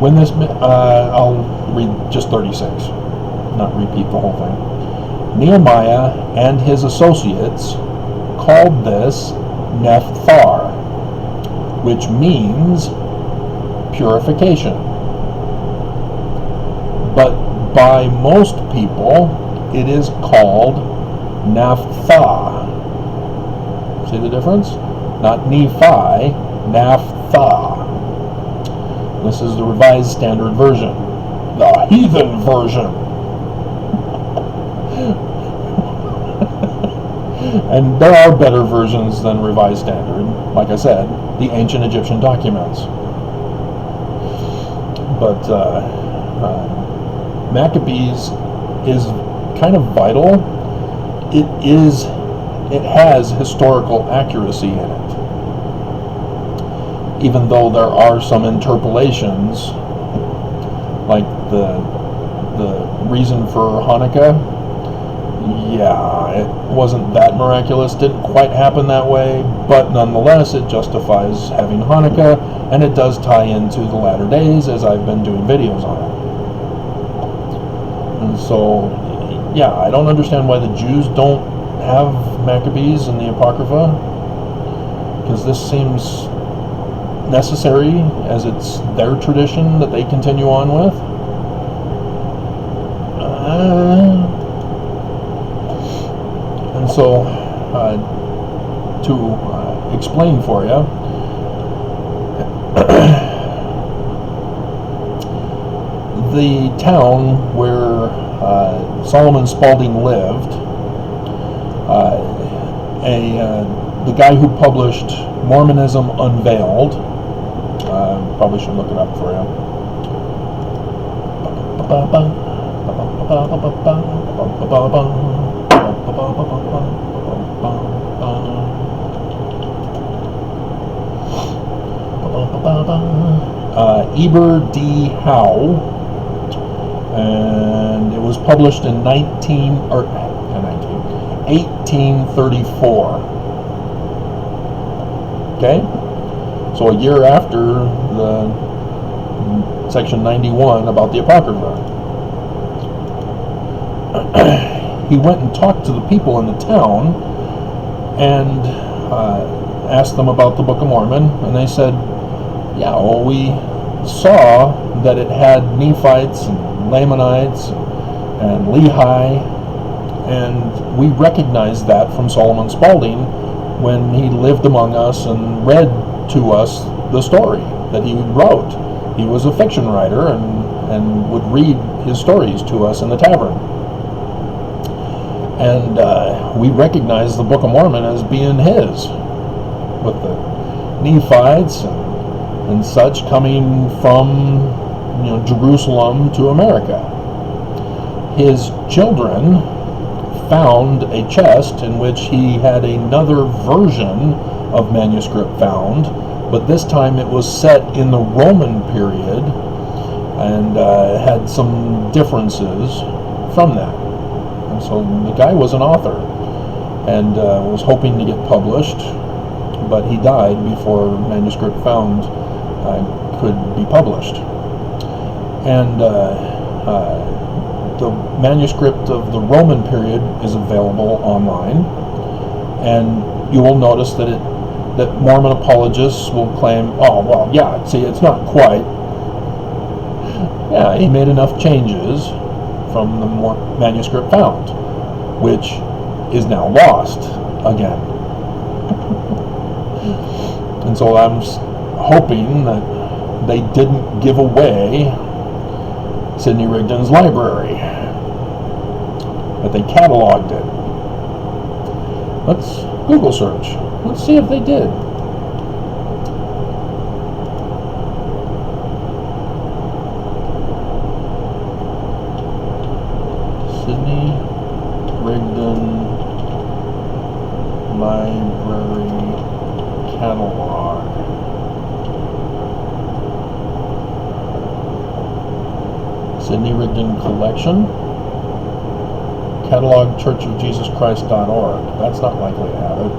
When this, I'll read just 36, not repeat the whole thing. Nehemiah and his associates called this Naphtha, which means purification. But by most people, it is called Naphtha. See the difference? Not Nephi, Naphtha. This is the Revised Standard Version, the heathen version. And there are better versions than Revised Standard, like I said, the ancient Egyptian documents. But Maccabees is kind of vital. It has historical accuracy in it. Even though there are some interpolations, like the reason for Hanukkah, yeah, it wasn't that miraculous, didn't quite happen that way, but nonetheless it justifies having Hanukkah, and it does tie into the latter days, as I've been doing videos on it. And so, yeah, I don't understand why the Jews don't have Maccabees in the Apocrypha, because this seems necessary, as it's their tradition that they continue on with. And so, to explain for you, the town where Solomon Spaulding lived, the guy who published Mormonism Unveiled, probably should look it up for you. Eber D. Howe, and it was published in 1834. Okay? So a year after the section 91 about the Apocrypha. he went and talked to the people in the town and asked them about the Book of Mormon, and they said, yeah, well, we saw that it had Nephites and Lamanites and Lehi, and we recognized that from Solomon Spaulding when he lived among us and read to us the story that he wrote. He was a fiction writer and would read his stories to us in the tavern. And we recognized the Book of Mormon as being his, with the Nephites and such coming from, Jerusalem to America. His children found a chest in which he had another version of manuscript found, but this time it was set in the Roman period and had some differences from that. And so the guy was an author and was hoping to get published, but he died before manuscript found could be published. And the manuscript of the Roman period is available online, and you will notice that Mormon apologists will claim, oh, well, yeah, see, it's not quite. Yeah, he made enough changes from the manuscript found, which is now lost again. And so I'm hoping that they didn't give away Sidney Rigdon's library, that they cataloged it. Let's Google search. Let's see if they did. Sidney Rigdon Library Catalog. Sidney Rigdon Collection. Catalog churchofjesuschrist.org. That's not likely to have it.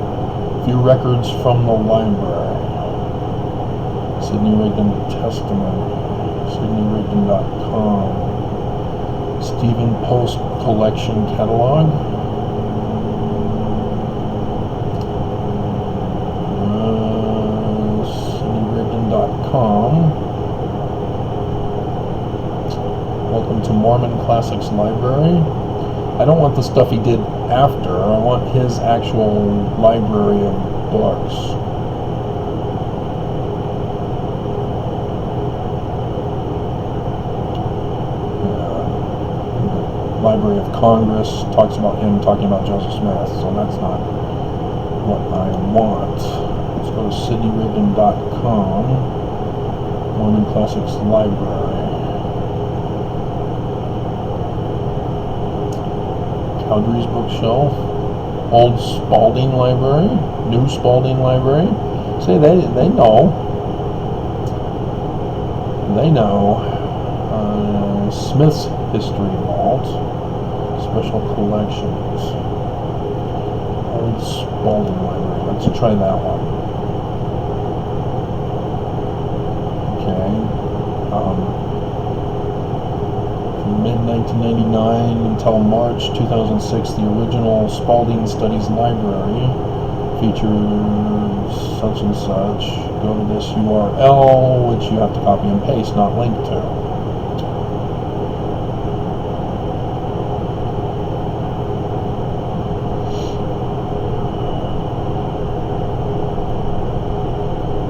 Few records from the library. Sidney Rigdon Testament. SidneyRigdon.com. Stephen Post Collection Catalog. SidneyRigdon.com. Welcome to Mormon Classics Library. I don't want the stuff he did after. I want his actual library of books. The Library of Congress talks about him talking about Joseph Smith, so that's not what I want. Let's go to SidneyRigdon.com, Mormon Classics Library. Cowdery's Bookshelf, Old Spaulding Library, New Spaulding Library. See, they know. They know. Smith's History Vault, Special Collections, Old Spaulding Library. Let's try that one. Okay. Mid-1999 until March 2006, the original Spaulding Studies Library features such and such. Go to this URL, which you have to copy and paste, not link to.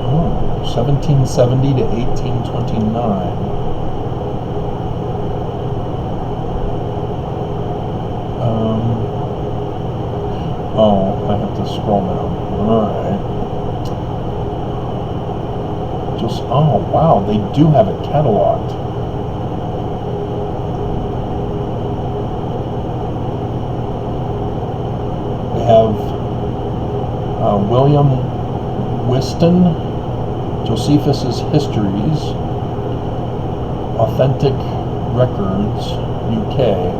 Oh, 1770 to 1829. Oh, I have to scroll down. Alright. Oh, wow, they do have it cataloged. They have William Whiston, Josephus's Histories, Authentic Records, UK.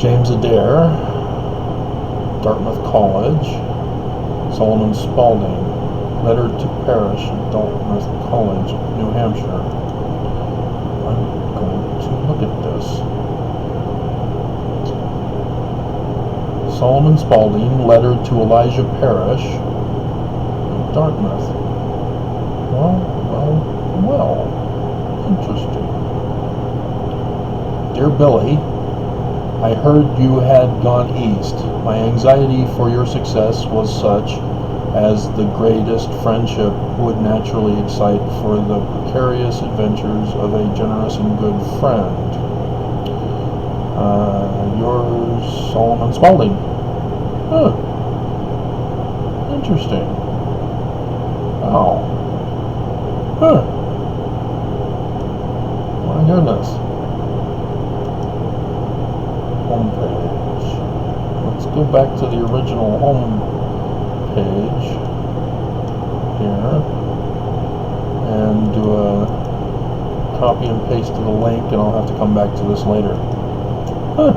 James Adair, Dartmouth College, Solomon Spaulding. letter to parish at Dartmouth College, New Hampshire. I'm going to look at this. Solomon Spaulding, letter to Elijah Parish, Dartmouth. Well. Interesting. Dear Billy, I heard you had gone east. My anxiety for your success was such as the greatest friendship would naturally excite for the precarious adventures of a generous and good friend. Yours, Solomon Spaulding. Huh. Interesting. Wow. Huh. My goodness. Homepage. Let's go back to the original home page here and do a copy and paste to the link, and I'll have to come back to this later. Huh.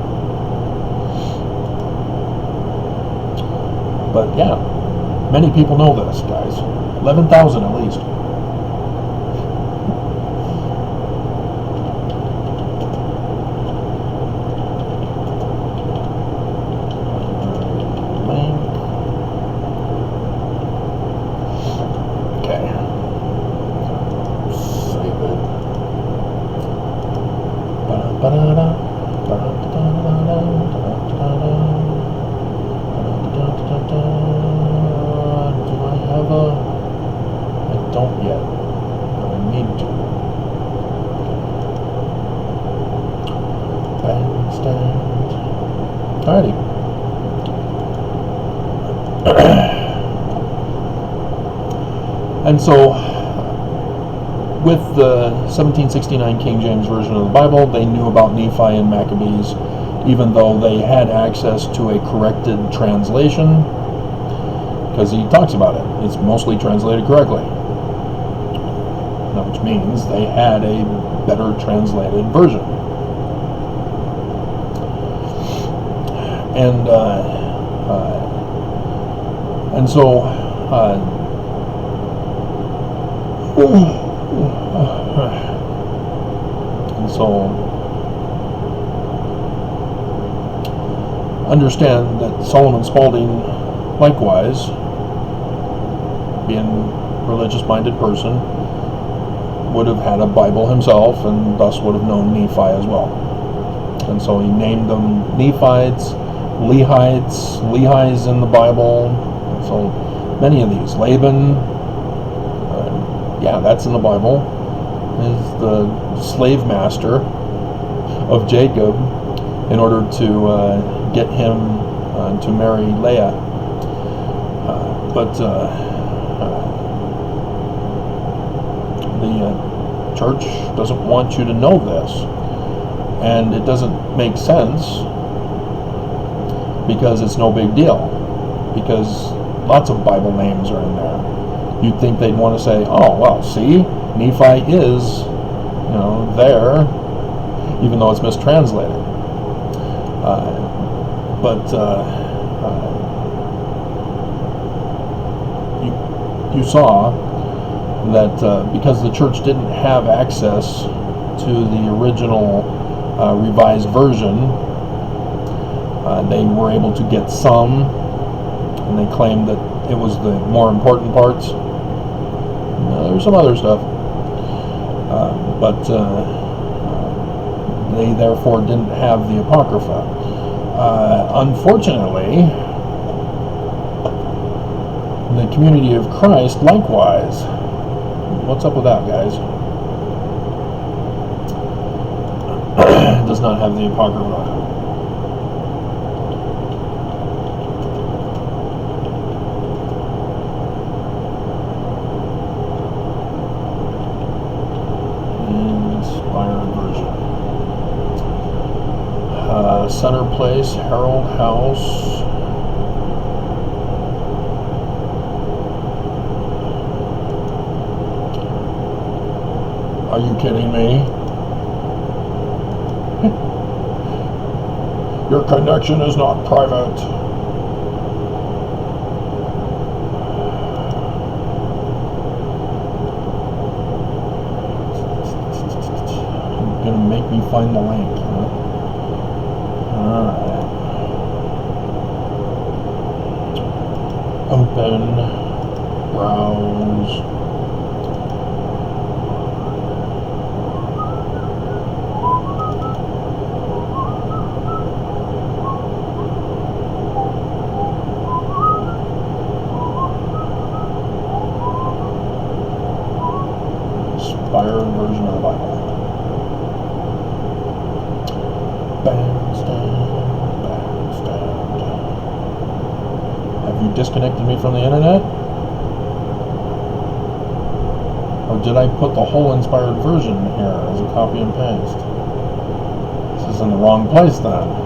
But yeah, many people know this, guys. 11,000 at least. Alrighty. And so, with the 1769 King James Version of the Bible, they knew about Nephi and Maccabees, even though they had access to a corrected translation, because he talks about it. It's mostly translated correctly. Now, which means they had a better translated version. And so understand that Solomon Spaulding, likewise, being a religious-minded person, would have had a Bible himself, and thus would have known Nephi as well. And so he named them Nephites, Lehites. Lehi's in the Bible. So many of these. Laban, yeah, that's in the Bible, is the slave master of Jacob in order to get him to marry Leah. But the church doesn't want you to know this, and it doesn't make sense, because it's no big deal, because lots of Bible names are in there. You'd think they'd want to say, oh, well, see, Nephi is, there, even though it's mistranslated. But you saw that because the church didn't have access to the original revised version, they were able to get some, and they claimed that it was the more important parts. There's some other stuff, but they therefore didn't have the Apocrypha. Unfortunately, the Community of Christ, likewise. What's up with that, guys? Does not have the Apocrypha. Center Place, Harold House. Are you kidding me? Your connection is not private. me find the link. Alright. Open. Browse. Inspired version of the Bible. Bandstand. Have you disconnected me from the internet? Or did I put the whole inspired version here as a copy and paste? This is in the wrong place then.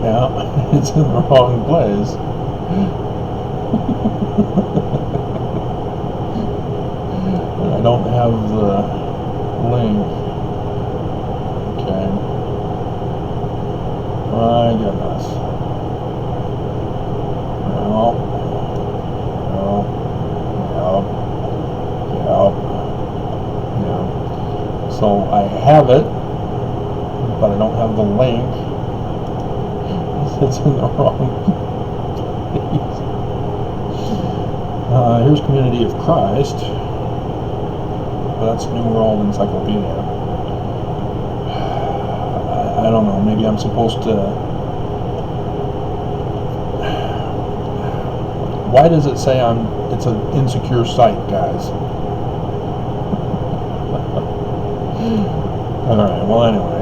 Yeah, it's in the wrong place. I don't have the link. Okay. My goodness. No. Yep. So I have it, but I don't have the link. It's in the wrong place. Here's Community of Christ. That's New World Encyclopedia. I don't know. Maybe I'm supposed to. Why does it say it's an insecure site, guys? All right. Well, anyway.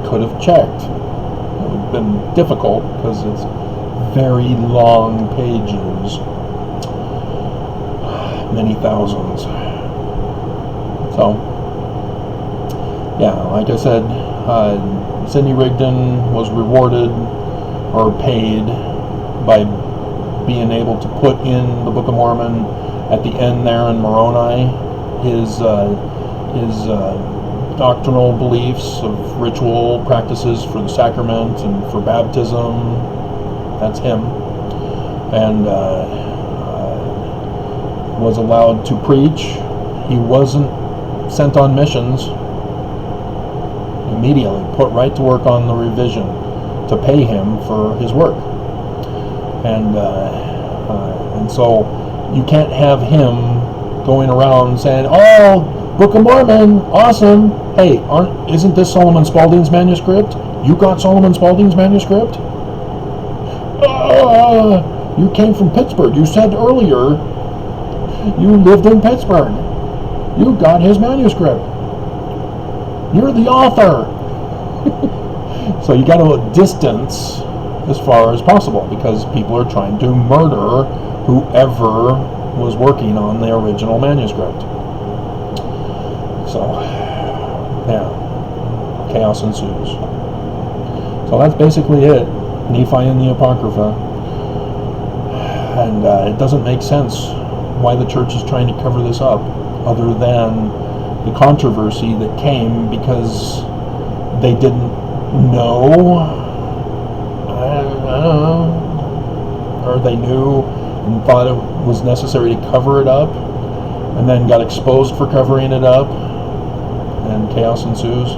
Could have checked. It would have been difficult because it's very long pages, many thousands. So, yeah, like I said, Sidney Rigdon was rewarded or paid by being able to put in the Book of Mormon at the end there in Moroni, his doctrinal beliefs of ritual practices for the sacrament and for baptism. That's him. And was allowed to preach. He wasn't sent on missions. Immediately put right to work on the revision to pay him for his work. And so you can't have him going around saying, "Oh, Book of Mormon, awesome. Hey, isn't this Solomon Spaulding's manuscript? You got Solomon Spaulding's manuscript? You came from Pittsburgh. You said earlier you lived in Pittsburgh. You got his manuscript. You're the author." So you got to distance as far as possible because people are trying to murder whoever was working on the original manuscript. So, yeah, chaos ensues. So that's basically it. Nephi and the Apocrypha. And it doesn't make sense why the church is trying to cover this up, other than the controversy that came because they didn't know. I don't know. Or they knew and thought it was necessary to cover it up, and then got exposed for covering it up, and chaos ensues.